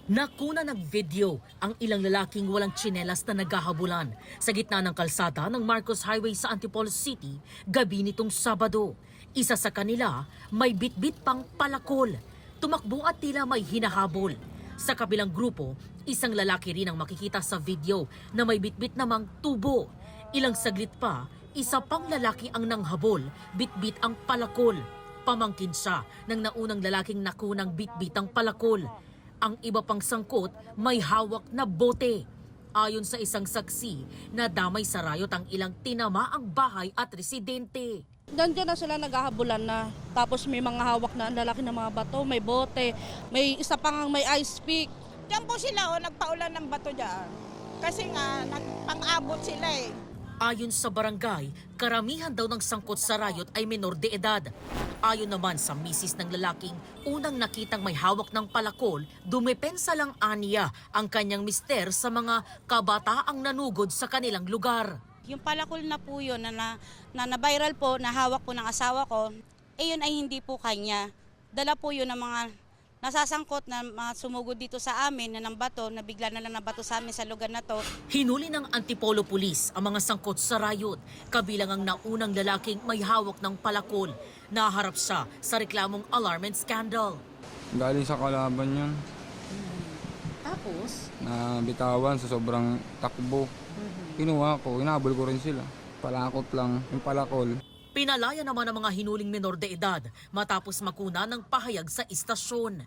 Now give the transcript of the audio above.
Nakuna ng video ang ilang lalaking walang tsinelas na naghahabulan sa gitna ng kalsada ng Marcos Highway sa Antipolo City gabi nitong Sabado. Isa sa kanila may bitbit pang palakol. Tumakbo at tila may hinahabol. Sa kabilang grupo, isang lalaki rin ang makikita sa video na may bitbit namang tubo. Ilang saglit pa, isa pang lalaki ang nanghabol, bitbit ang palakol. Pamangkin siya ng naunang lalaking nakunang bitbit ang palakol. Ang iba pang sangkot may hawak na bote. Ayon sa isang saksi, nadamay sa rayot ang ilang tinamaang bahay at residente. Nandiyan na sila naghahabulan na. Tapos may mga hawak na lalaki ng mga bato, may bote, may isa pang may ice pick. Diyan po sila nagpaulan ng bato dyan. Kasi nga, pang-abot sila eh. Ayon sa barangay, karamihan daw ng sangkot sa rayot ay menor de edad. Ayon naman sa misis ng lalaking unang nakitang may hawak ng palakol, dumepensa lang aniya ang kanyang mister sa mga kabataang nanugod sa kanilang lugar. Yung palakol na po yun na viral po, na hawak po ng asawa ko, yun ay hindi po kanya. Dala po yun ng mga nasasangkot na mga sumugod dito sa amin na ng bato, na bigla na lang na bato sa amin sa lugar na to. Hinuli ng Antipolo Police ang mga sangkot sa rayot, kabilang ang naunang lalaking may hawak ng palakol. Naharap siya sa reklamong alarm and scandal. Galing sa kalaban yun. Tapos? Na bitawan sa sobrang takbo. Kinuha ko, inahabol ko rin sila. Palakot lang, yung palakol. Pinalaya naman ang mga hinuling menor de edad matapos makuna ng pahayag sa istasyon.